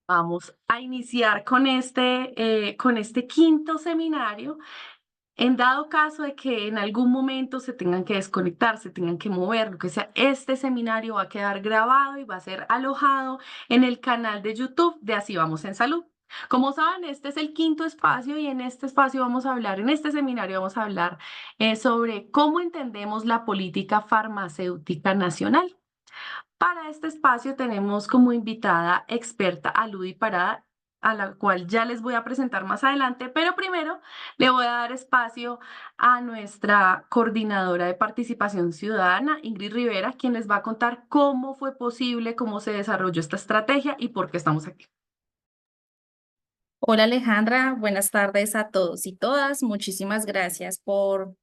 Vamos a iniciar con este quinto seminario. En dado caso de que en algún momento se tengan que desconectar, se tengan que mover, lo que sea, este seminario va a quedar grabado y va a ser alojado en el canal de YouTube de Así Vamos en Salud. Como saben, este es el quinto espacio y en este espacio vamos a hablar, en este seminario vamos a hablar sobre cómo entendemos la política farmacéutica nacional. Para este espacio tenemos como invitada experta a Ludy Parada, a la cual ya les voy a presentar más adelante, pero primero le voy a dar espacio a nuestra coordinadora de participación ciudadana, Ingrid Rivera, quien les va a contar cómo fue posible, cómo se desarrolló esta estrategia y por qué estamos aquí. Hola Alejandra, buenas tardes a todos y todas. Muchísimas gracias por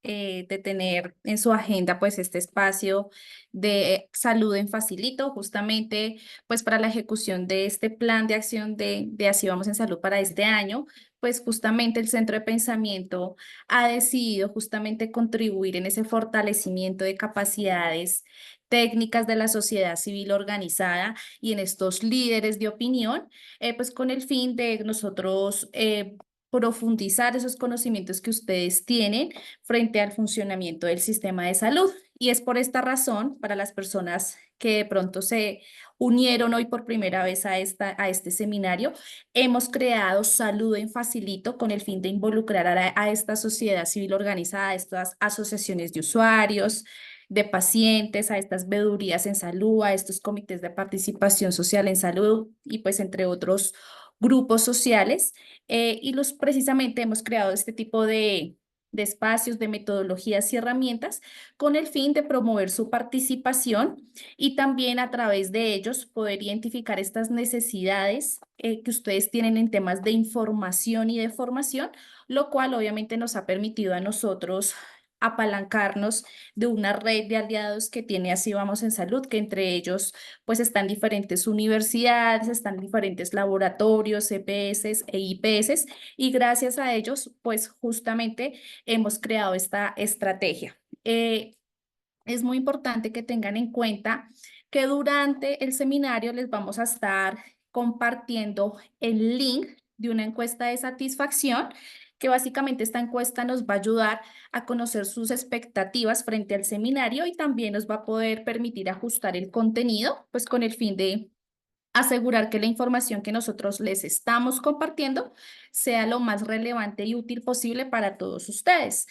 de tener en su agenda pues este espacio de salud en Facilito, justamente pues para la ejecución de este plan de acción de Así Vamos en Salud para este año. Pues justamente el Centro de Pensamiento ha decidido justamente contribuir en ese fortalecimiento de capacidades técnicas de la sociedad civil organizada y en estos líderes de opinión, pues con el fin de nosotros profundizar esos conocimientos que ustedes tienen frente al funcionamiento del sistema de salud. Y es por esta razón, para las personas que de pronto se unieron hoy por primera vez a este seminario, hemos creado Salud en Facilito con el fin de involucrar a esta sociedad civil organizada, a estas asociaciones de usuarios, de pacientes, a estas veedurías en salud, a estos comités de participación social en salud y pues entre otros grupos sociales. Y los precisamente hemos creado este tipo de espacios, de metodologías y herramientas con el fin de promover su participación y también a través de ellos poder identificar estas necesidades que ustedes tienen en temas de información y de formación, lo cual obviamente nos ha permitido a nosotros apalancarnos de una red de aliados que tiene Así Vamos en Salud, que entre ellos pues están diferentes universidades, están diferentes laboratorios, CPS e IPS, y gracias a ellos pues justamente hemos creado esta estrategia. Es muy importante que tengan en cuenta que durante el seminario les vamos a estar compartiendo el link de una encuesta de satisfacción, que básicamente esta encuesta nos va a ayudar a conocer sus expectativas frente al seminario y también nos va a poder permitir ajustar el contenido, pues con el fin de asegurar que la información que nosotros les estamos compartiendo sea lo más relevante y útil posible para todos ustedes.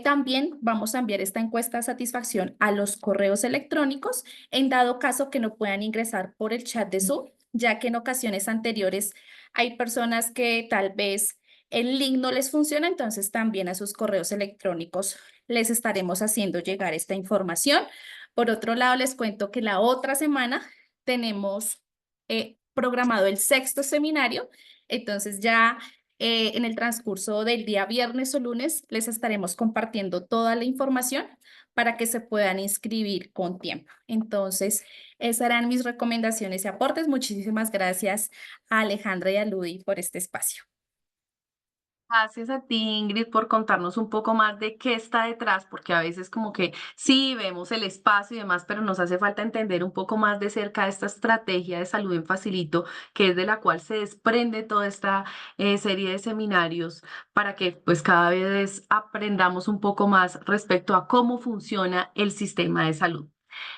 También vamos a enviar esta encuesta de satisfacción a los correos electrónicos en dado caso que no puedan ingresar por el chat de Zoom, ya que en ocasiones anteriores hay personas que tal vez el link no les funciona, entonces también a sus correos electrónicos les estaremos haciendo llegar esta información. Por otro lado, les cuento que la otra semana tenemos programado el sexto seminario, entonces ya en el transcurso del día viernes o lunes les estaremos compartiendo toda la información para que se puedan inscribir con tiempo. Entonces, esas eran mis recomendaciones y aportes. Muchísimas gracias a Alejandra y a Ludi por este espacio. Gracias a ti, Ingrid, por contarnos un poco más de qué está detrás, porque a veces como que sí vemos el espacio y demás, pero nos hace falta entender un poco más de cerca de esta estrategia de salud en Facilito, que es de la cual se desprende toda esta serie de seminarios para que pues cada vez aprendamos un poco más respecto a cómo funciona el sistema de salud.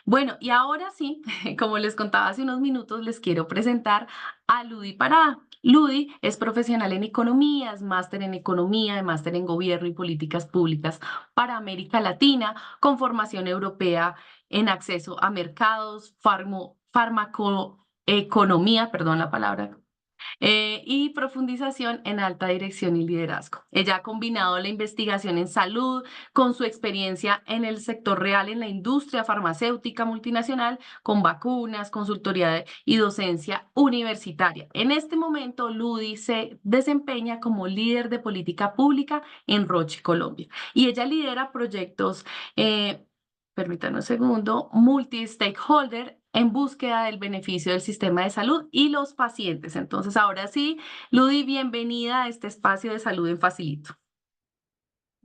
Bueno, y ahora sí, como les contaba hace unos minutos, les quiero presentar a Ludy Parada. Ludy es profesional en economía, es máster en economía, máster en gobierno y políticas públicas para América Latina, con formación europea en acceso a mercados, farmacoeconomía, perdón la palabra, y profundización en alta dirección y liderazgo. Ella ha combinado la investigación en salud con su experiencia en el sector real en la industria farmacéutica multinacional, con vacunas, consultoría y docencia universitaria. En este momento, Ludy se desempeña como líder de política pública en Roche, Colombia, y ella lidera proyectos permítanme un segundo, multi-stakeholder en búsqueda del beneficio del sistema de salud y los pacientes. Entonces, ahora sí, Ludy, bienvenida a este espacio de salud en Facilito.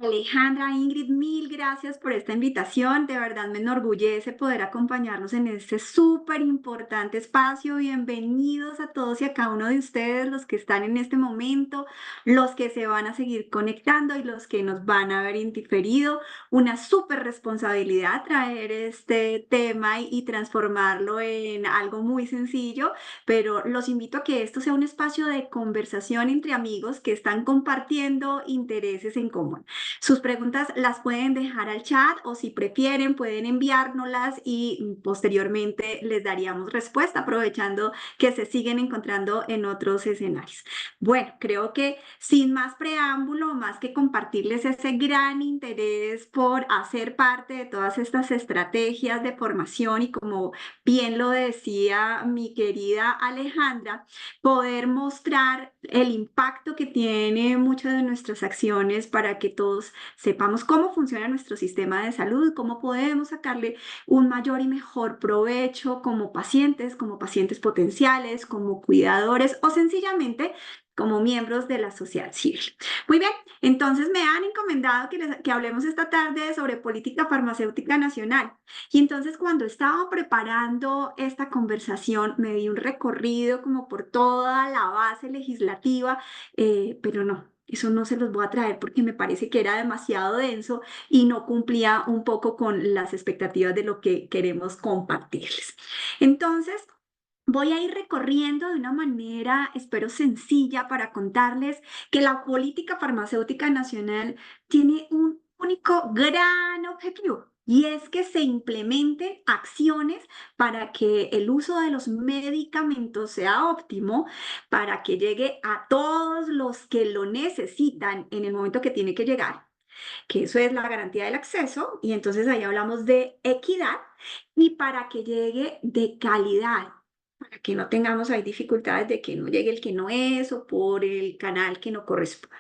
Alejandra, Ingrid, mil gracias por esta invitación. De verdad me enorgullece poder acompañarnos en este súper importante espacio. Bienvenidos a todos y a cada uno de ustedes, los que están en este momento, los que se van a seguir conectando y los que nos van a ver indiferido. Una súper responsabilidad traer este tema y transformarlo en algo muy sencillo, pero los invito a que esto sea un espacio de conversación entre amigos que están compartiendo intereses en común. Sus preguntas las pueden dejar al chat o si prefieren pueden enviárnoslas y posteriormente les daríamos respuesta aprovechando que se siguen encontrando en otros escenarios. Bueno, creo que sin más preámbulo, más que compartirles ese gran interés por hacer parte de todas estas estrategias de formación y como bien lo decía mi querida Alejandra, poder mostrar el impacto que tiene muchas de nuestras acciones para que todos sepamos cómo funciona nuestro sistema de salud, cómo podemos sacarle un mayor y mejor provecho como pacientes potenciales, como cuidadores o sencillamente como miembros de la sociedad civil. Muy bien, entonces me han encomendado que hablemos esta tarde sobre política farmacéutica nacional. Y entonces cuando estaba preparando esta conversación me di un recorrido como por toda la base legislativa, pero no. Eso no se los voy a traer porque me parece que era demasiado denso y no cumplía un poco con las expectativas de lo que queremos compartirles. Entonces, voy a ir recorriendo de una manera, espero, sencilla para contarles que la política farmacéutica nacional tiene un único gran objetivo. Y es que se implementen acciones para que el uso de los medicamentos sea óptimo, para que llegue a todos los que lo necesitan en el momento que tiene que llegar, que eso es la garantía del acceso, y entonces ahí hablamos de equidad, y para que llegue de calidad, para que no tengamos ahí dificultades de que no llegue el que no es o por el canal que no corresponde.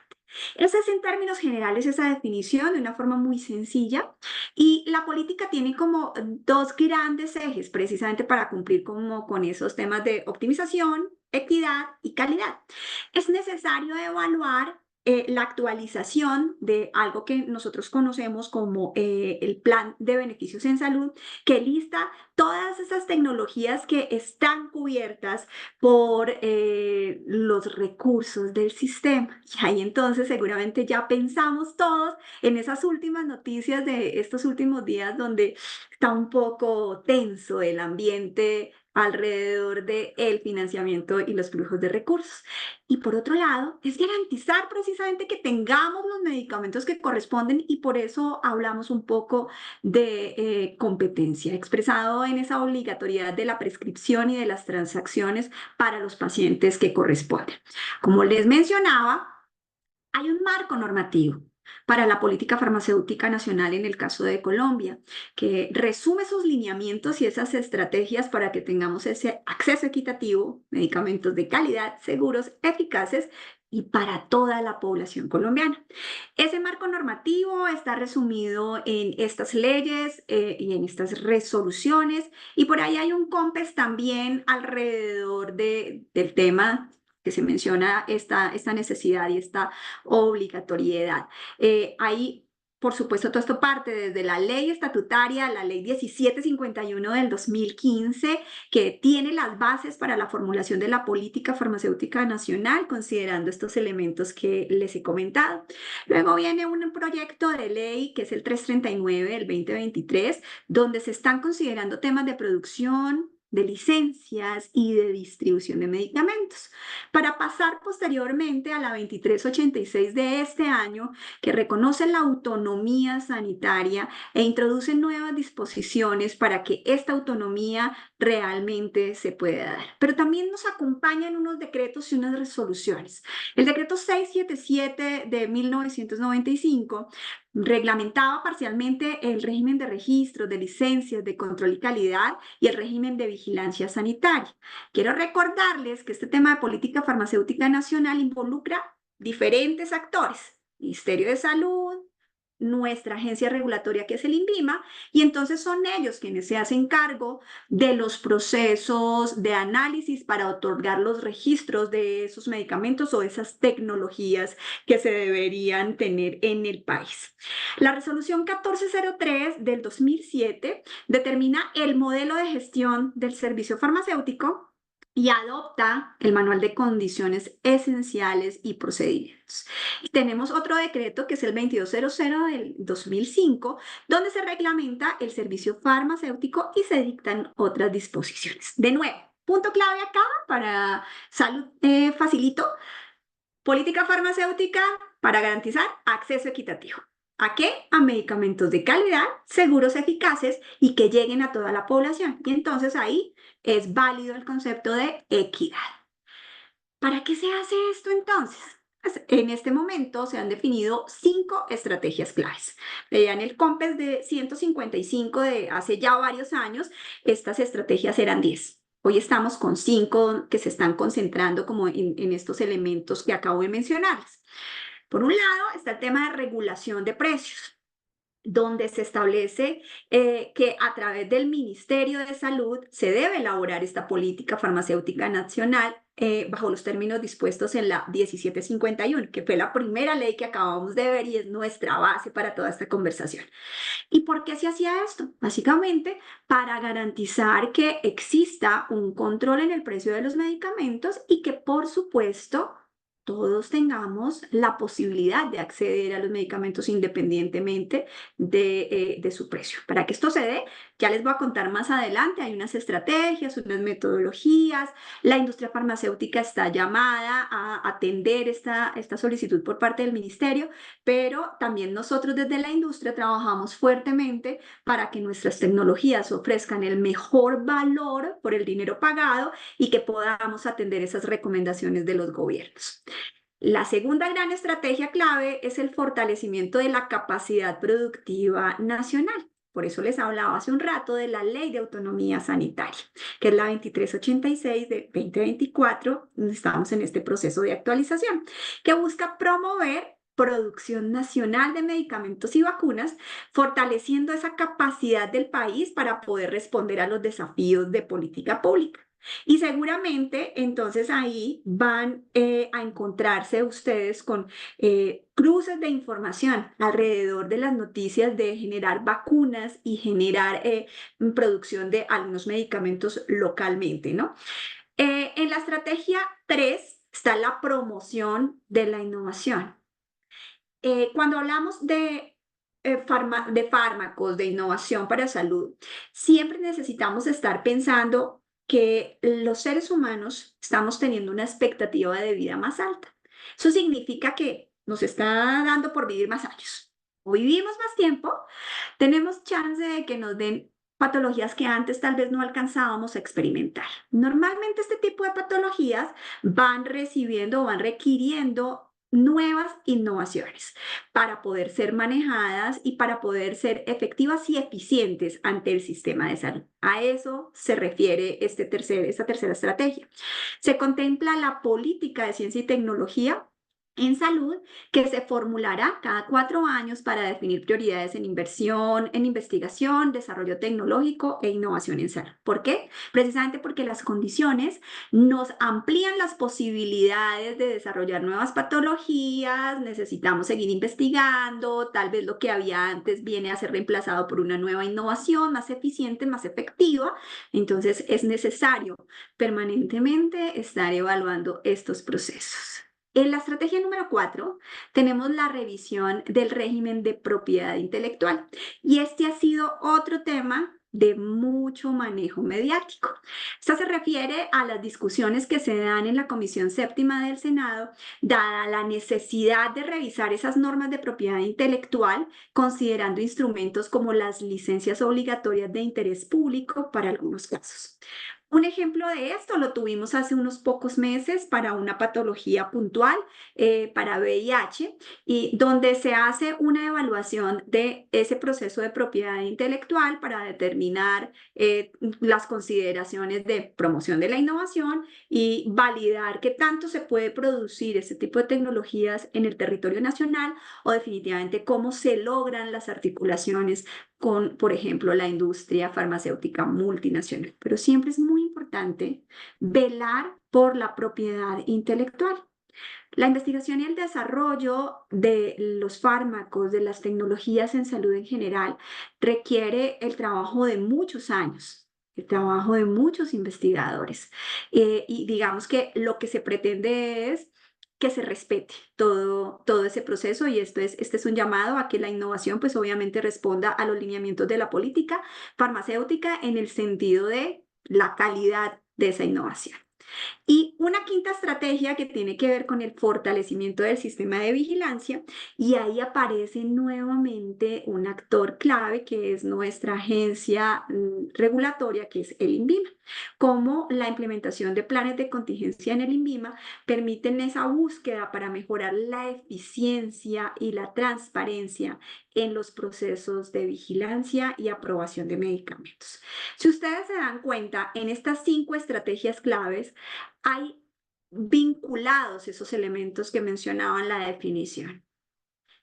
Esa es en términos generales esa definición de una forma muy sencilla y la política tiene como dos grandes ejes precisamente para cumplir como con esos temas de optimización, equidad y calidad. Es necesario evaluar la actualización de algo que nosotros conocemos como el Plan de Beneficios en Salud, que lista todas esas tecnologías que están cubiertas por los recursos del sistema. Y ahí entonces seguramente ya pensamos todos en esas últimas noticias de estos últimos días donde está un poco tenso el ambiente alrededor del financiamiento y los flujos de recursos. Y por otro lado, es garantizar precisamente que tengamos los medicamentos que corresponden y por eso hablamos un poco de competencia, expresado en esa obligatoriedad de la prescripción y de las transacciones para los pacientes que corresponden. Como les mencionaba, hay un marco normativo para la política farmacéutica nacional en el caso de Colombia, que resume sus lineamientos y esas estrategias para que tengamos ese acceso equitativo, medicamentos de calidad, seguros, eficaces y para toda la población colombiana. Ese marco normativo está resumido en estas leyes y en estas resoluciones y por ahí hay un COMPES también alrededor del tema que se menciona esta necesidad y esta obligatoriedad. Ahí, por supuesto, todo esto parte desde la ley estatutaria, la ley 1751 del 2015, que tiene las bases para la formulación de la política farmacéutica nacional, considerando estos elementos que les he comentado. Luego viene un proyecto de ley que es el 339 del 2023, donde se están considerando temas de producción, de licencias y de distribución de medicamentos, para pasar posteriormente a la 2386 de este año, que reconoce la autonomía sanitaria e introduce nuevas disposiciones para que esta autonomía realmente se pueda dar. Pero también nos acompañan unos decretos y unas resoluciones. El decreto 677 de 1995 reglamentaba parcialmente el régimen de registro, de licencias, de control y calidad y el régimen de vigilancia sanitaria. Quiero recordarles que este tema de política farmacéutica nacional involucra diferentes actores: Ministerio de Salud, nuestra agencia regulatoria, que es el INVIMA, y entonces son ellos quienes se hacen cargo de los procesos de análisis para otorgar los registros de esos medicamentos o esas tecnologías que se deberían tener en el país. La resolución 1403 del 2007 determina el modelo de gestión del servicio farmacéutico y adopta el manual de condiciones esenciales y procedimientos. Y tenemos otro decreto que es el 2200 del 2005, donde se reglamenta el servicio farmacéutico y se dictan otras disposiciones. De nuevo, punto clave acá para salud facilito, política farmacéutica para garantizar acceso equitativo. ¿A qué? A medicamentos de calidad, seguros, eficaces y que lleguen a toda la población. Y entonces ahí es válido el concepto de equidad. ¿Para qué se hace esto entonces? Pues, en este momento se han definido 5 estrategias claves. Vean el COMPES de 155 de hace ya varios años, estas estrategias eran 10. Hoy estamos con 5 que se están concentrando como en estos elementos que acabo de mencionarles. Por un lado está el tema de regulación de precios, donde se establece que a través del Ministerio de Salud se debe elaborar esta política farmacéutica nacional bajo los términos dispuestos en la 1751, que fue la primera ley que acabamos de ver y es nuestra base para toda esta conversación. ¿Y por qué se hacía esto? Básicamente para garantizar que exista un control en el precio de los medicamentos y que, por supuesto, todos tengamos la posibilidad de acceder a los medicamentos independientemente de su precio. Para que esto se dé, ya les voy a contar más adelante, hay unas estrategias, unas metodologías, la industria farmacéutica está llamada a atender esta solicitud por parte del ministerio, pero también nosotros desde la industria trabajamos fuertemente para que nuestras tecnologías ofrezcan el mejor valor por el dinero pagado y que podamos atender esas recomendaciones de los gobiernos. La segunda gran estrategia clave es el fortalecimiento de la capacidad productiva nacional. Por eso les hablaba hace un rato de la Ley de Autonomía Sanitaria, que es la 2386 de 2024. Estamos en este proceso de actualización, que busca promover producción nacional de medicamentos y vacunas, fortaleciendo esa capacidad del país para poder responder a los desafíos de política pública. Y seguramente entonces ahí van a encontrarse ustedes con cruces de información alrededor de las noticias de generar vacunas y generar producción de algunos medicamentos localmente, ¿no? En la estrategia 3 está la promoción de la innovación. Cuando hablamos de fármacos, de innovación para salud, siempre necesitamos estar pensando que los seres humanos estamos teniendo una expectativa de vida más alta. Eso significa que nos está dando por vivir más años. O vivimos más tiempo, tenemos chance de que nos den patologías que antes tal vez no alcanzábamos a experimentar. Normalmente este tipo de patologías van recibiendo o van requiriendo nuevas innovaciones para poder ser manejadas y para poder ser efectivas y eficientes ante el sistema de salud. A eso se refiere esta tercera estrategia. Se contempla la política de ciencia y tecnología en salud, que se formulará cada 4 años para definir prioridades en inversión, en investigación, desarrollo tecnológico e innovación en salud. ¿Por qué? Precisamente porque las condiciones nos amplían las posibilidades de desarrollar nuevas patologías, necesitamos seguir investigando, tal vez lo que había antes viene a ser reemplazado por una nueva innovación más eficiente, más efectiva. Entonces es necesario permanentemente estar evaluando estos procesos. En la estrategia número 4 tenemos la revisión del régimen de propiedad intelectual y este ha sido otro tema de mucho manejo mediático. Esto se refiere a las discusiones que se dan en la Comisión Séptima del Senado, dada la necesidad de revisar esas normas de propiedad intelectual, considerando instrumentos como las licencias obligatorias de interés público para algunos casos. Un ejemplo de esto lo tuvimos hace unos pocos meses para una patología puntual, para VIH, y donde se hace una evaluación de ese proceso de propiedad intelectual para determinar las consideraciones de promoción de la innovación y validar qué tanto se puede producir ese tipo de tecnologías en el territorio nacional o definitivamente cómo se logran las articulaciones con, por ejemplo, la industria farmacéutica multinacional. Pero siempre es muy importante velar por la propiedad intelectual. La investigación y el desarrollo de los fármacos, de las tecnologías en salud en general, requiere el trabajo de muchos años, el trabajo de muchos investigadores. Y digamos que lo que se pretende es que se respete todo ese proceso y este es un llamado a que la innovación pues obviamente responda a los lineamientos de la política farmacéutica en el sentido de la calidad de esa innovación. Y una quinta estrategia que tiene que ver con el fortalecimiento del sistema de vigilancia, y ahí aparece nuevamente un actor clave que es nuestra agencia regulatoria, que es el INVIMA. Cómo la implementación de planes de contingencia en el INVIMA permiten esa búsqueda para mejorar la eficiencia y la transparencia en los procesos de vigilancia y aprobación de medicamentos. Si ustedes se dan cuenta, en estas 5 estrategias claves hay vinculados esos elementos que mencionaba en la definición.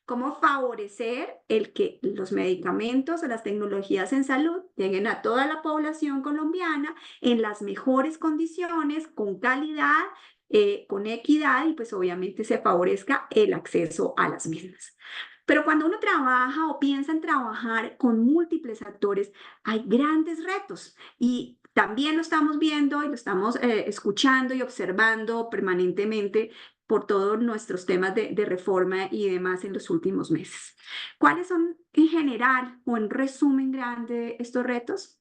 Cómo favorecer el que los medicamentos o las tecnologías en salud lleguen a toda la población colombiana en las mejores condiciones, con calidad, con equidad y pues obviamente se favorezca el acceso a las mismas. Pero cuando uno trabaja o piensa en trabajar con múltiples actores, hay grandes retos y también lo estamos viendo y lo estamos escuchando y observando permanentemente por todos nuestros temas de reforma y demás en los últimos meses. ¿Cuáles son en general o en resumen grande estos retos?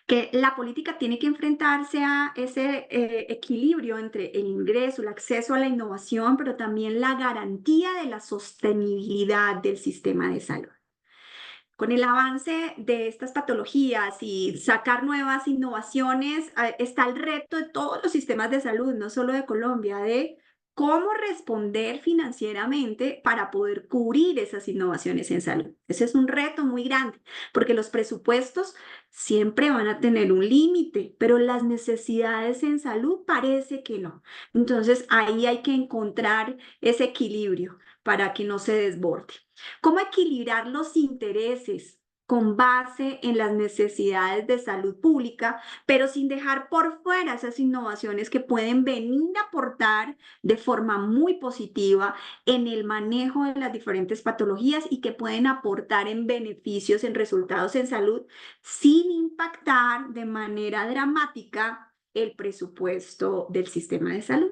Que la política tiene que enfrentarse a ese equilibrio entre el ingreso, el acceso a la innovación, pero también la garantía de la sostenibilidad del sistema de salud. Con el avance de estas patologías y sacar nuevas innovaciones, está el reto de todos los sistemas de salud, no solo de Colombia, de cómo responder financieramente para poder cubrir esas innovaciones en salud. Ese es un reto muy grande, porque los presupuestos siempre van a tener un límite, pero las necesidades en salud parece que no. Entonces, ahí hay que encontrar ese equilibrio para que no se desborde. ¿Cómo equilibrar los intereses con base en las necesidades de salud pública, pero sin dejar por fuera esas innovaciones que pueden venir a aportar de forma muy positiva en el manejo de las diferentes patologías y que pueden aportar en beneficios, en resultados en salud, sin impactar de manera dramática el presupuesto del sistema de salud?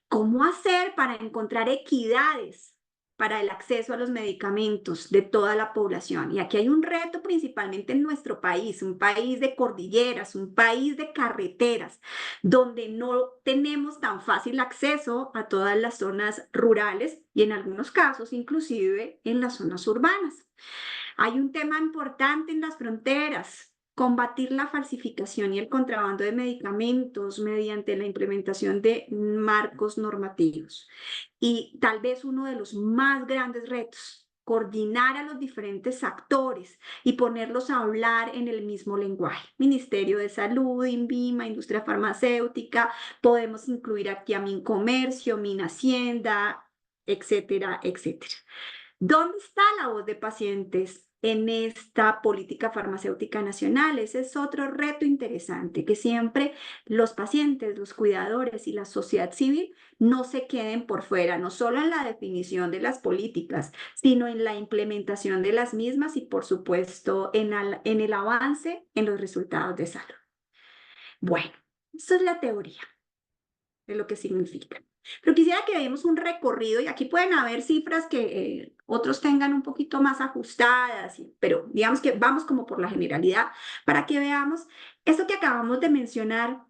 ¿Cómo hacer para encontrar equidades para el acceso a los medicamentos de toda la población? Y aquí hay un reto principalmente en nuestro país, un país de cordilleras, un país de carreteras, donde no tenemos tan fácil acceso a todas las zonas rurales y en algunos casos inclusive en las zonas urbanas. Hay un tema importante en las fronteras: combatir la falsificación y el contrabando de medicamentos mediante la implementación de marcos normativos. Y tal vez uno de los más grandes retos: coordinar a los diferentes actores y ponerlos a hablar en el mismo lenguaje. Ministerio de Salud, INVIMA, industria farmacéutica, podemos incluir aquí a Mincomercio, Minhacienda, etcétera, etcétera. ¿Dónde está la voz de pacientes en esta política farmacéutica nacional? Ese es otro reto interesante, que siempre los pacientes, los cuidadores y la sociedad civil no se queden por fuera, no solo en la definición de las políticas, sino en la implementación de las mismas y, por supuesto, en el avance en los resultados de salud. Bueno, eso es la teoría de lo que significa. Pero quisiera que veamos un recorrido y aquí pueden haber cifras que otros tengan un poquito más ajustadas, pero digamos que vamos como por la generalidad para que veamos eso que acabamos de mencionar,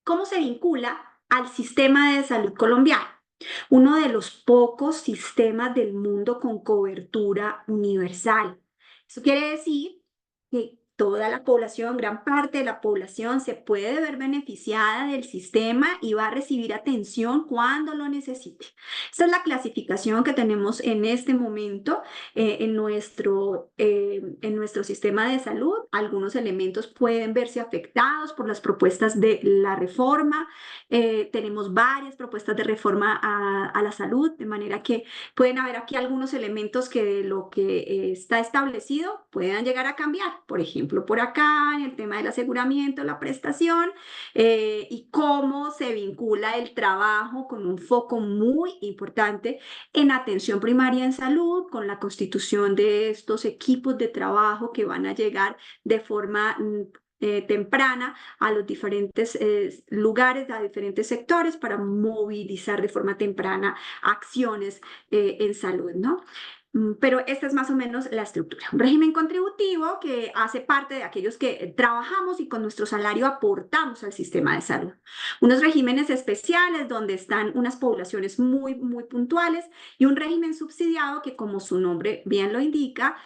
cómo se vincula al sistema de salud colombiano, uno de los pocos sistemas del mundo con cobertura universal. Eso quiere decir que toda la población, gran parte de la población se puede ver beneficiada del sistema y va a recibir atención cuando lo necesite. Esta es la clasificación que tenemos en este momento en nuestro sistema de salud. Algunos elementos pueden verse afectados por las propuestas de la reforma. Tenemos varias propuestas de reforma a la salud, de manera que pueden haber aquí algunos elementos que de lo que está establecido puedan llegar a cambiar. Por ejemplo, por acá, en el tema del aseguramiento, la prestación y cómo se vincula el trabajo con un foco muy importante en atención primaria en salud, con la constitución de estos equipos de trabajo que van a llegar de forma temprana a los diferentes lugares, a diferentes sectores para movilizar de forma temprana acciones en salud, ¿no? Pero esta es más o menos la estructura. Un régimen contributivo que hace parte de aquellos que trabajamos y con nuestro salario aportamos al sistema de salud. Unos regímenes especiales donde están unas poblaciones muy, muy puntuales y un régimen subsidiado que, como su nombre bien lo indica,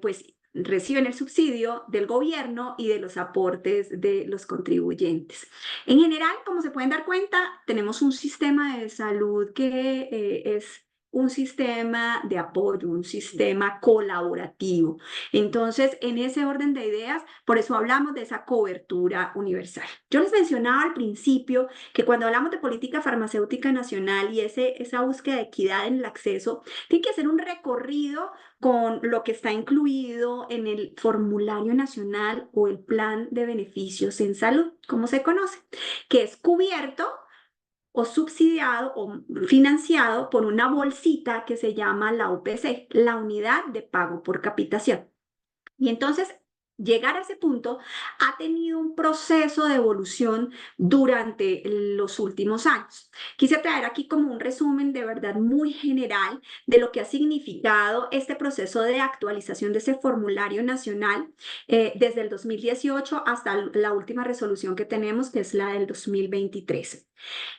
pues reciben el subsidio del gobierno y de los aportes de los contribuyentes. En general, como se pueden dar cuenta, tenemos un sistema de salud que es un sistema de apoyo, un sistema colaborativo. Entonces, en ese orden de ideas, por eso hablamos de esa cobertura universal. Yo les mencionaba al principio que cuando hablamos de política farmacéutica nacional y esa búsqueda de equidad en el acceso, tiene que hacer un recorrido con lo que está incluido en el formulario nacional o el plan de beneficios en salud, como se conoce, que es cubierto o subsidiado o financiado por una bolsita que se llama la UPC, la unidad de pago por capitación. Y entonces, llegar a ese punto ha tenido un proceso de evolución durante los últimos años. Quise traer aquí como un resumen de verdad muy general de lo que ha significado este proceso de actualización de ese formulario nacional desde el 2018 hasta la última resolución que tenemos, que es la del 2023.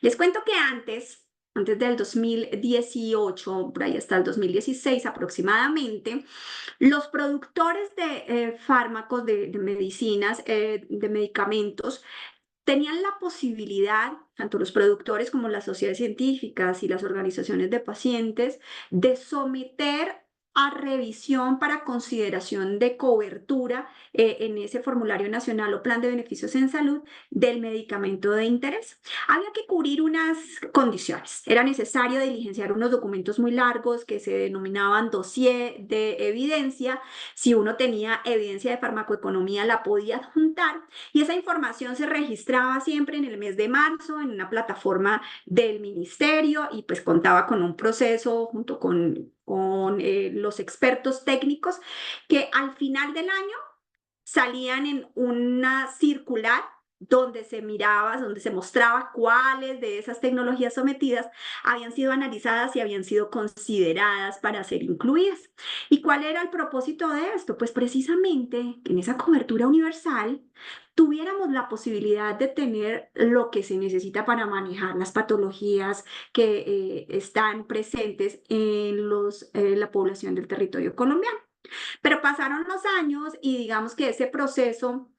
Les cuento que antes del 2018, por ahí hasta el 2016 aproximadamente, los productores de fármacos, de medicinas, de medicamentos, tenían la posibilidad, tanto los productores como las sociedades científicas y las organizaciones de pacientes, de someter a revisión para consideración de cobertura en ese formulario nacional o plan de beneficios en salud del medicamento de interés. Había que cubrir unas condiciones. Era necesario diligenciar unos documentos muy largos que se denominaban dossier de evidencia. Si uno tenía evidencia de farmacoeconomía, la podía adjuntar y esa información se registraba siempre en el mes de marzo en una plataforma del ministerio y pues contaba con un proceso junto con los expertos técnicos que al final del año salían en una circular donde se miraba, donde se mostraba cuáles de esas tecnologías sometidas habían sido analizadas y habían sido consideradas para ser incluidas. ¿Y cuál era el propósito de esto? Pues precisamente que en esa cobertura universal tuviéramos la posibilidad de tener lo que se necesita para manejar las patologías que están presentes en la población del territorio colombiano. Pero pasaron los años y digamos que ese proceso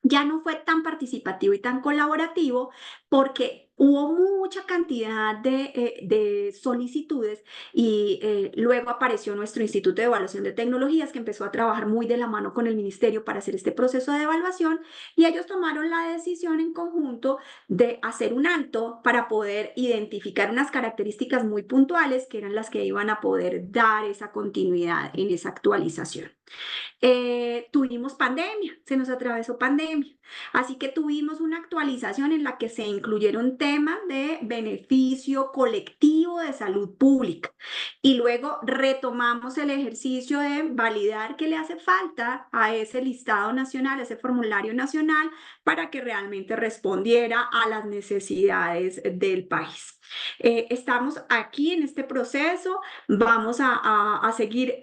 ya no fue tan participativo y tan colaborativo porque hubo mucha cantidad de solicitudes y luego apareció nuestro Instituto de Evaluación de Tecnologías que empezó a trabajar muy de la mano con el ministerio para hacer este proceso de evaluación y ellos tomaron la decisión en conjunto de hacer un alto para poder identificar unas características muy puntuales que eran las que iban a poder dar esa continuidad en esa actualización. Tuvimos pandemia, se nos atravesó pandemia, así que tuvimos una actualización en la que se incluyeron temas de beneficio colectivo de salud pública y luego retomamos el ejercicio de validar qué le hace falta a ese listado nacional, a ese formulario nacional para que realmente respondiera a las necesidades del país. Estamos aquí en este proceso, vamos a seguir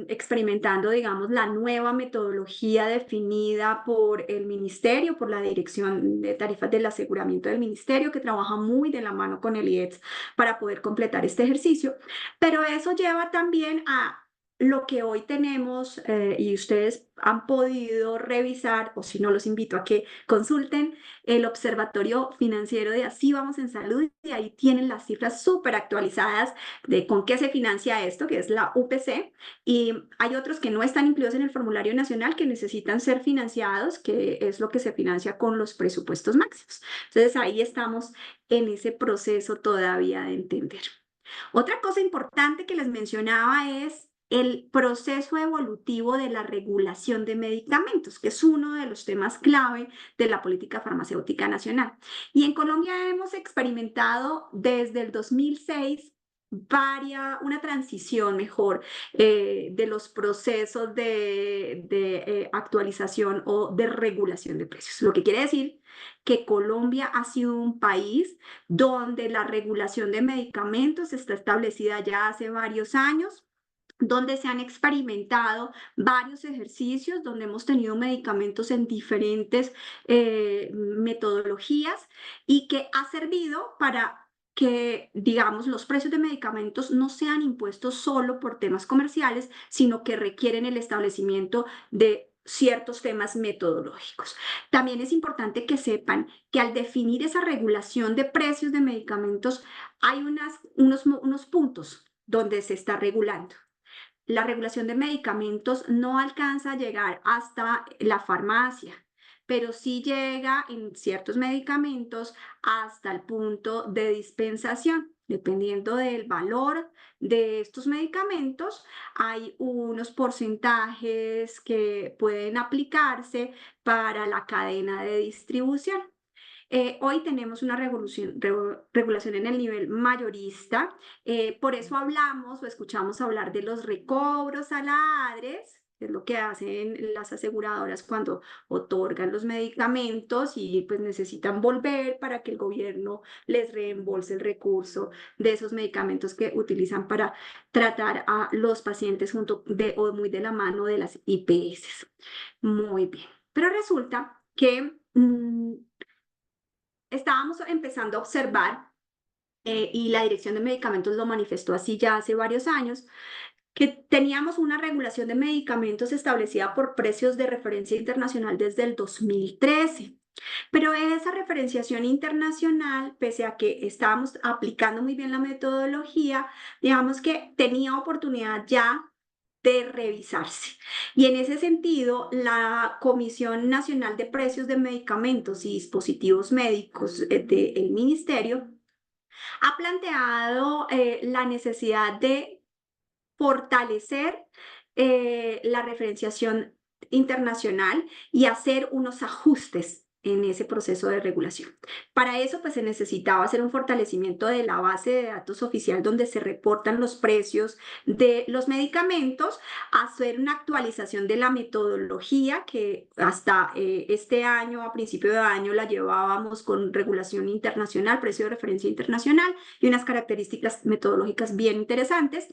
experimentando, digamos, la nueva metodología definida por el ministerio, por la Dirección de Tarifas del Aseguramiento del Ministerio, que trabaja muy de la mano con el IETS para poder completar este ejercicio. Pero eso lleva también a lo que hoy tenemos y ustedes han podido revisar, o si no, los invito a que consulten el Observatorio Financiero de Así Vamos en Salud, y ahí tienen las cifras súper actualizadas de con qué se financia esto, que es la UPC, y hay otros que no están incluidos en el formulario nacional que necesitan ser financiados, que es lo que se financia con los presupuestos máximos. Entonces ahí estamos en ese proceso todavía de entender. Otra cosa importante que les mencionaba es el proceso evolutivo de la regulación de medicamentos, que es uno de los temas clave de la política farmacéutica nacional. Y en Colombia hemos experimentado desde el 2006 una transición mejor de los procesos de actualización o de regulación de precios. Lo que quiere decir que Colombia ha sido un país donde la regulación de medicamentos está establecida ya hace varios años, donde se han experimentado varios ejercicios, donde hemos tenido medicamentos en diferentes metodologías y que ha servido para que, digamos, los precios de medicamentos no sean impuestos solo por temas comerciales, sino que requieren el establecimiento de ciertos temas metodológicos. También es importante que sepan que al definir esa regulación de precios de medicamentos hay unos puntos donde se está regulando. La regulación de medicamentos no alcanza a llegar hasta la farmacia, pero sí llega en ciertos medicamentos hasta el punto de dispensación. Dependiendo del valor de estos medicamentos, hay unos porcentajes que pueden aplicarse para la cadena de distribución. Hoy tenemos una regulación en el nivel mayorista, por eso hablamos o escuchamos hablar de los recobros a la ADRES, que es lo que hacen las aseguradoras cuando otorgan los medicamentos y pues necesitan volver para que el gobierno les reembolse el recurso de esos medicamentos que utilizan para tratar a los pacientes o muy de la mano de las IPS. Muy bien, pero resulta que estábamos empezando a observar, y la Dirección de Medicamentos lo manifestó así ya hace varios años, que teníamos una regulación de medicamentos establecida por precios de referencia internacional desde el 2013. Pero esa referenciación internacional, pese a que estábamos aplicando muy bien la metodología, digamos que tenía oportunidad ya de revisarse. Y en ese sentido, la Comisión Nacional de Precios de Medicamentos y Dispositivos Médicos del Ministerio ha planteado la necesidad de fortalecer la referenciación internacional y hacer unos ajustes en ese proceso de regulación. Para eso, pues se necesitaba hacer un fortalecimiento de la base de datos oficial donde se reportan los precios de los medicamentos, hacer una actualización de la metodología que hasta este año, a principio de año, la llevábamos con regulación internacional, precio de referencia internacional y unas características metodológicas bien interesantes,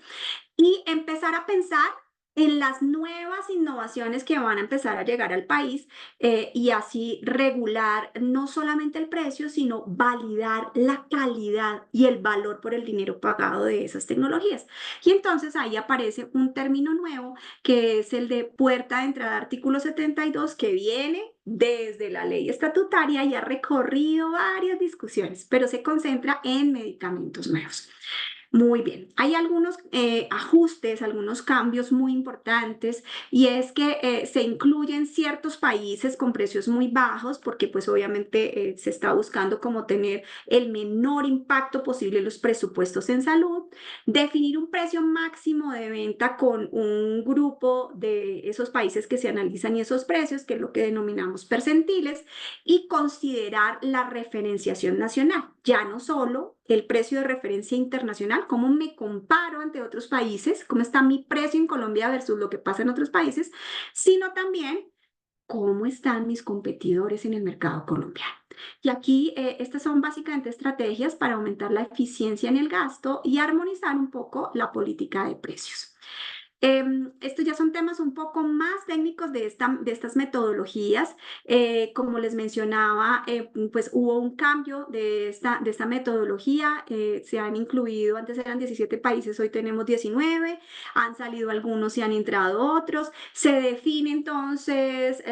y empezar a pensar en las nuevas innovaciones que van a empezar a llegar al país y así regular no solamente el precio, sino validar la calidad y el valor por el dinero pagado de esas tecnologías. Y entonces ahí aparece un término nuevo que es el de puerta de entrada artículo 72, que viene desde la ley estatutaria y ha recorrido varias discusiones, pero se concentra en medicamentos nuevos. Muy bien, hay algunos ajustes, algunos cambios muy importantes, y es que se incluyen ciertos países con precios muy bajos porque pues obviamente se está buscando como tener el menor impacto posible en los presupuestos en salud, definir un precio máximo de venta con un grupo de esos países que se analizan y esos precios, que es lo que denominamos percentiles, y considerar la referenciación nacional, ya no solo el precio de referencia internacional, cómo me comparo ante otros países, cómo está mi precio en Colombia versus lo que pasa en otros países, sino también cómo están mis competidores en el mercado colombiano. Y aquí estas son básicamente estrategias para aumentar la eficiencia en el gasto y armonizar un poco la política de precios. Estos ya son temas un poco más técnicos de estas metodologías. Como les mencionaba, pues hubo un cambio de esta metodología. Se han incluido, antes eran 17 países, hoy tenemos 19. Han salido algunos y han entrado otros. Se define entonces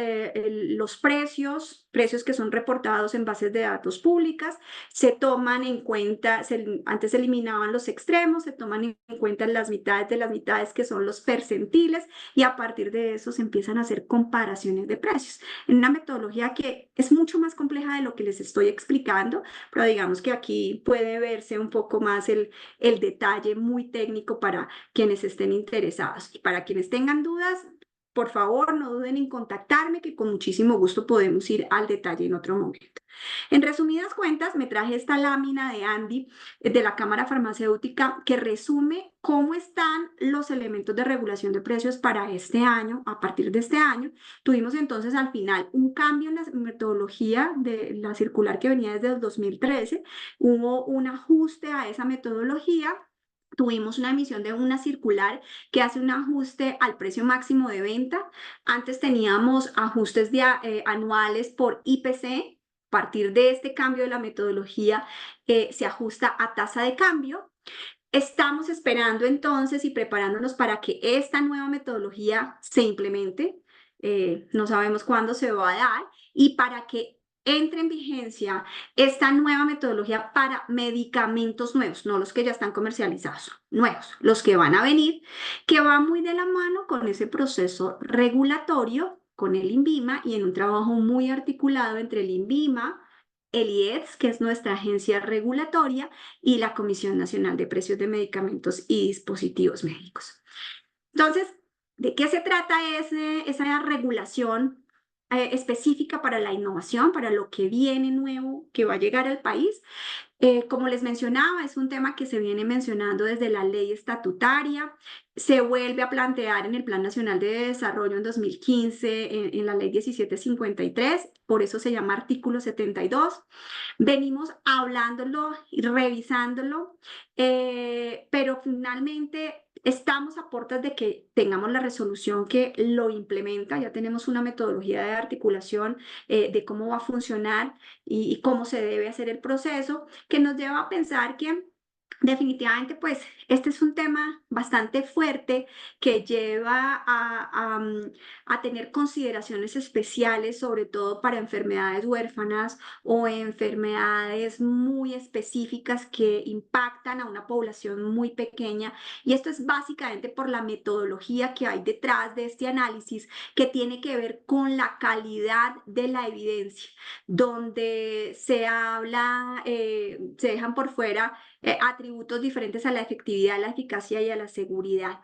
los precios que son reportados en bases de datos públicas. Se toman en cuenta, antes se eliminaban los extremos, se toman en cuenta las mitades de las mitades, que son los percentiles, y a partir de eso se empiezan a hacer comparaciones de precios en una metodología que es mucho más compleja de lo que les estoy explicando, pero digamos que aquí puede verse un poco más el detalle muy técnico para quienes estén interesados. Y para quienes tengan dudas, por favor, no duden en contactarme, que con muchísimo gusto podemos ir al detalle en otro momento. En resumidas cuentas, me traje esta lámina de Andy de la Cámara Farmacéutica que resume cómo están los elementos de regulación de precios para este año. A partir de este año, tuvimos entonces al final un cambio en la metodología de la circular que venía desde el 2013. Hubo un ajuste a esa metodología. Tuvimos una emisión de una circular que hace un ajuste al precio máximo de venta. Antes teníamos ajustes anuales por IPC. A partir de este cambio de la metodología, se ajusta a tasa de cambio. Estamos esperando entonces y preparándonos para que esta nueva metodología se implemente. No sabemos cuándo se va a dar, y para que entre en vigencia esta nueva metodología para medicamentos nuevos, no los que ya están comercializados, nuevos, los que van a venir, que va muy de la mano con ese proceso regulatorio, con el INVIMA, y en un trabajo muy articulado entre el INVIMA, el IEDS, que es nuestra agencia regulatoria, y la Comisión Nacional de Precios de Medicamentos y Dispositivos Médicos. Entonces, ¿de qué se trata esa regulación específica para la innovación, para lo que viene nuevo, que va a llegar al país? Como les mencionaba, es un tema que se viene mencionando desde la ley estatutaria, se vuelve a plantear en el Plan Nacional de Desarrollo en 2015, en la ley 1753, por eso se llama artículo 72. Venimos hablándolo y revisándolo, pero finalmente estamos a puertas de que tengamos la resolución que lo implementa. Ya tenemos una metodología de articulación de cómo va a funcionar y cómo se debe hacer el proceso, que nos lleva a pensar que definitivamente, pues, este es un tema bastante fuerte que lleva a tener consideraciones especiales, sobre todo para enfermedades huérfanas o enfermedades muy específicas que impactan a una población muy pequeña. Y esto es básicamente por la metodología que hay detrás de este análisis, que tiene que ver con la calidad de la evidencia, donde se habla, se dejan por fuera atributos diferentes a la efectividad, a la eficacia y a la seguridad.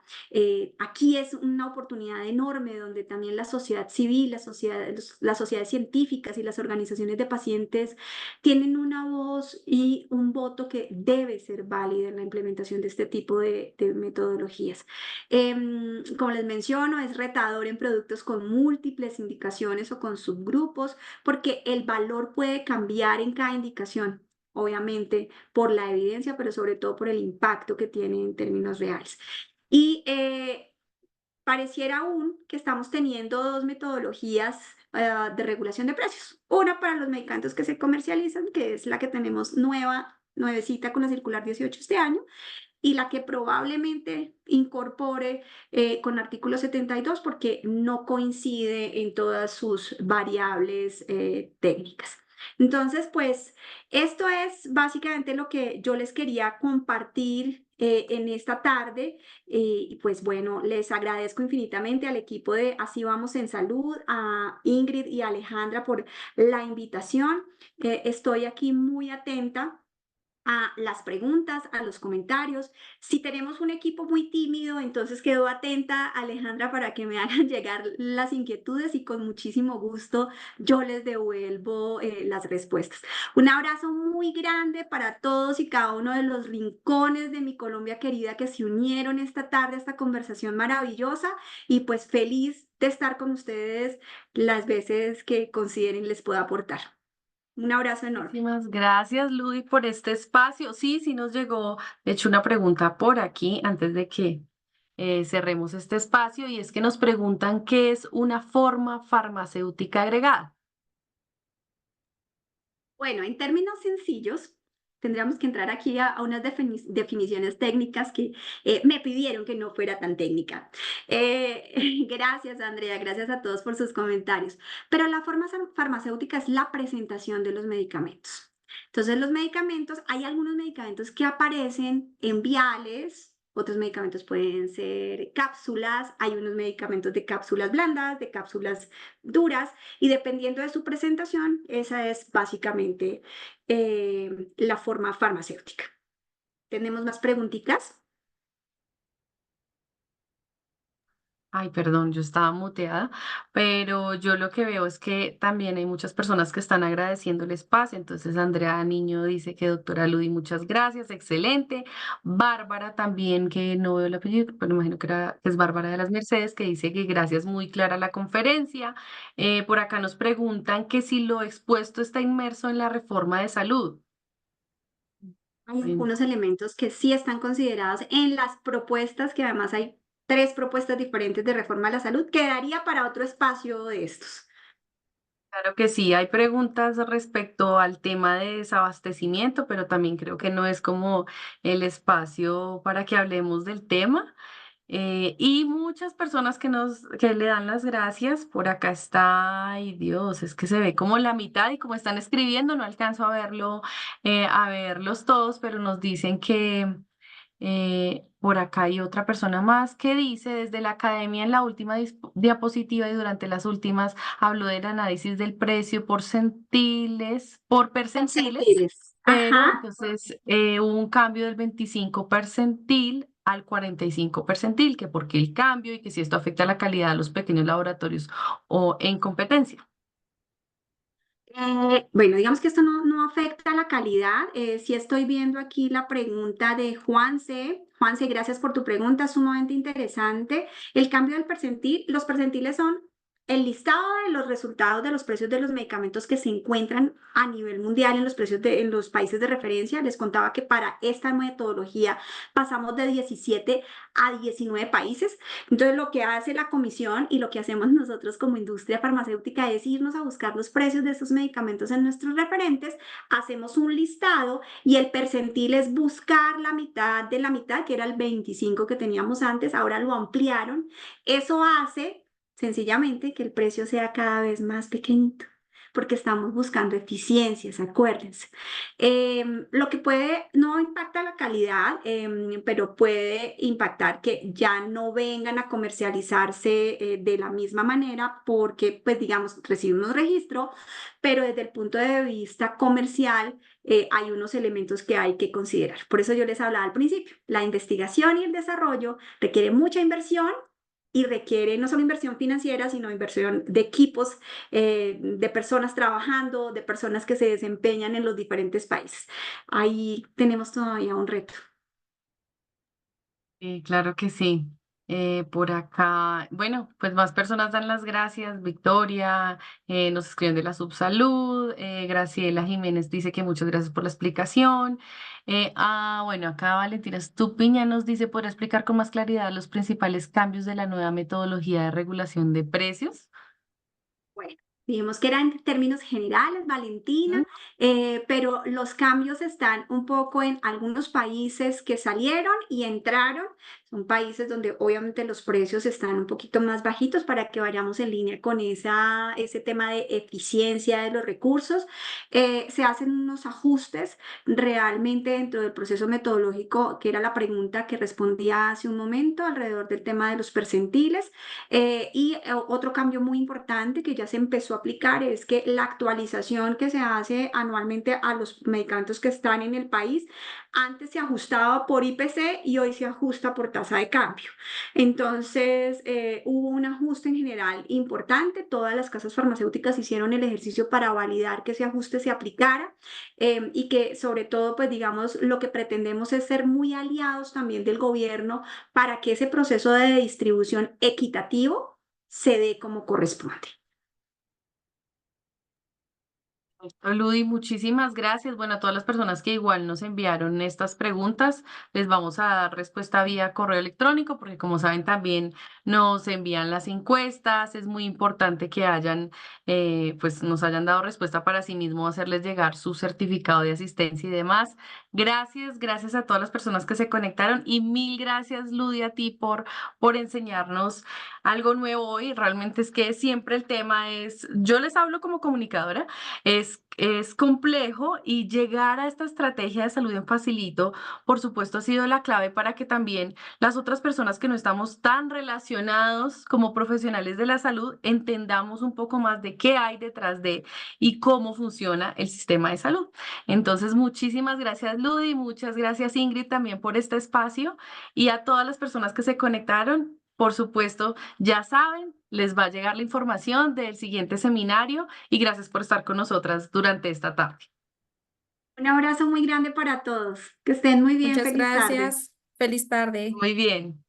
Aquí es una oportunidad enorme donde también la sociedad civil, las sociedades científicas y las organizaciones de pacientes tienen una voz y un voto que debe ser válida en la implementación de este tipo de metodologías. Como les menciono, es retador en productos con múltiples indicaciones o con subgrupos, porque el valor puede cambiar en cada indicación, obviamente por la evidencia, pero sobre todo por el impacto que tiene en términos reales. Y pareciera aún que estamos teniendo dos metodologías de regulación de precios. Una para los medicamentos que se comercializan, que es la que tenemos nuevecita con la circular 18 este año, y la que probablemente incorpore con artículo 72, porque no coincide en todas sus variables técnicas. Entonces, pues esto es básicamente lo que yo les quería compartir en esta tarde. Y pues bueno, les agradezco infinitamente al equipo de Así Vamos en Salud, a Ingrid y a Alejandra por la invitación. Estoy aquí muy atenta a las preguntas, a los comentarios. Si tenemos un equipo muy tímido, entonces quedo atenta, Alejandra, para que me hagan llegar las inquietudes, y con muchísimo gusto yo les devuelvo las respuestas. Un abrazo muy grande para todos y cada uno de los rincones de mi Colombia querida que se unieron esta tarde a esta conversación maravillosa, y pues feliz de estar con ustedes las veces que consideren les pueda aportar. Un abrazo enorme. Muchísimas gracias, Ludi, por este espacio. Sí, sí nos llegó, de hecho, una pregunta por aquí antes de que cerremos este espacio y es que nos preguntan qué es una forma farmacéutica agregada. Bueno, en términos sencillos, tendríamos que entrar aquí a unas definiciones técnicas que me pidieron que no fuera tan técnica. Gracias, Andrea, gracias a todos por sus comentarios. Pero la forma farmacéutica es la presentación de los medicamentos. Entonces, los medicamentos, hay algunos medicamentos que aparecen en viales, otros medicamentos pueden ser cápsulas, hay unos medicamentos de cápsulas blandas, de cápsulas duras, y dependiendo de su presentación, esa es básicamente la forma farmacéutica. ¿Tenemos más preguntitas? Ay, perdón, yo estaba muteada, pero yo lo que veo es que también hay muchas personas que están agradeciendo el espacio. Entonces, Andrea Niño dice que doctora Ludi, muchas gracias, excelente. Bárbara también, que no veo el apellido, pero imagino que es Bárbara de las Mercedes, que dice que gracias, muy clara la conferencia. Por acá nos preguntan que si lo expuesto está inmerso en la reforma de salud. Hay Bueno, algunos elementos que sí están considerados en las propuestas, que además hay 3 propuestas diferentes de reforma a la salud, quedaría para otro espacio de estos. claro que sí, hay preguntas respecto al tema de desabastecimiento, pero también creo que no es como el espacio para que hablemos del tema. Y muchas personas que le dan las gracias. Por acá está, ay Dios, es que se ve como la mitad y como están escribiendo, no alcanzo a verlo, a verlos todos, pero nos dicen que por acá hay otra persona más que dice, desde la academia en la última diapositiva y durante las últimas habló del análisis del precio por percentiles, Percentiles. pero Ajá. entonces hubo un cambio del 25 percentil al 45 percentil, que por qué el cambio y que si esto afecta la calidad de los pequeños laboratorios o en competencia. Bueno, digamos que esto no afecta a la calidad. Sí estoy viendo aquí la pregunta de Juanse. Juanse, gracias por tu pregunta, sumamente interesante. El cambio del percentil, los percentiles son el listado de los resultados de los precios de los medicamentos que se encuentran a nivel mundial en los precios en los países de referencia. Les contaba que para esta metodología pasamos de 17 a 19 países. Entonces, lo que hace la comisión y lo que hacemos nosotros como industria farmacéutica es irnos a buscar los precios de estos medicamentos en nuestros referentes, hacemos un listado y el percentil es buscar la mitad de la mitad, que era el 25 que teníamos antes, ahora lo ampliaron. Eso hace sencillamente que el precio sea cada vez más pequeñito, porque estamos buscando eficiencias, acuérdense. Lo que puede, no impacta la calidad, pero puede impactar que ya no vengan a comercializarse de la misma manera porque, pues digamos, recibimos registro, pero desde el punto de vista comercial hay unos elementos que hay que considerar. Por eso yo les hablaba al principio, la investigación y el desarrollo requiere mucha inversión y requiere no solo inversión financiera, sino inversión de equipos, de personas trabajando, de personas que se desempeñan en los diferentes países. Ahí tenemos todavía un reto. Claro que sí. Por acá, bueno, pues más personas dan las gracias. Victoria nos escriben de la Subsalud. Graciela Jiménez dice que muchas gracias por la explicación. Bueno, acá Valentina Estupiña nos dice, ¿podría explicar con más claridad los principales cambios de la nueva metodología de regulación de precios? Bueno, dijimos que era en términos generales, Valentina, ¿Mm? pero los cambios están un poco en algunos países que salieron y entraron. Son países donde obviamente los precios están un poquito más bajitos para que vayamos en línea con ese tema de eficiencia de los recursos. Se hacen unos ajustes realmente dentro del proceso metodológico, que era la pregunta que respondía hace un momento alrededor del tema de los percentiles. Otro cambio muy importante que ya se empezó a aplicar es que la actualización que se hace anualmente a los medicamentos que están en el país, antes se ajustaba por IPC y hoy se ajusta por tasa de cambio. Entonces, hubo un ajuste en general importante. Todas las casas farmacéuticas hicieron el ejercicio para validar que ese ajuste se aplicara y que sobre todo, pues digamos, lo que pretendemos es ser muy aliados también del gobierno para que ese proceso de distribución equitativo se dé como corresponde. Ludi, muchísimas gracias. Bueno, a todas las personas que igual nos enviaron estas preguntas, les vamos a dar respuesta vía correo electrónico, porque como saben también nos envían las encuestas. Es muy importante que pues nos hayan dado respuesta para sí mismo hacerles llegar su certificado de asistencia y demás. Gracias, gracias a todas las personas que se conectaron y mil gracias, Ludi, a ti por enseñarnos algo nuevo hoy. Realmente es que siempre el tema yo les hablo como comunicadora. Es complejo y llegar a esta estrategia de salud en Facilito, por supuesto, ha sido la clave para que también las otras personas que no estamos tan relacionados como profesionales de la salud entendamos un poco más de qué hay detrás de y cómo funciona el sistema de salud. Entonces, muchísimas gracias, Ludi, muchas gracias, Ingrid, también por este espacio y a todas las personas que se conectaron. Por supuesto, ya saben, les va a llegar la información del siguiente seminario y gracias por estar con nosotras durante esta tarde. Un abrazo muy grande para todos. Que estén muy bien. Muchas Feliz tarde. gracias. Feliz tarde. Muy bien.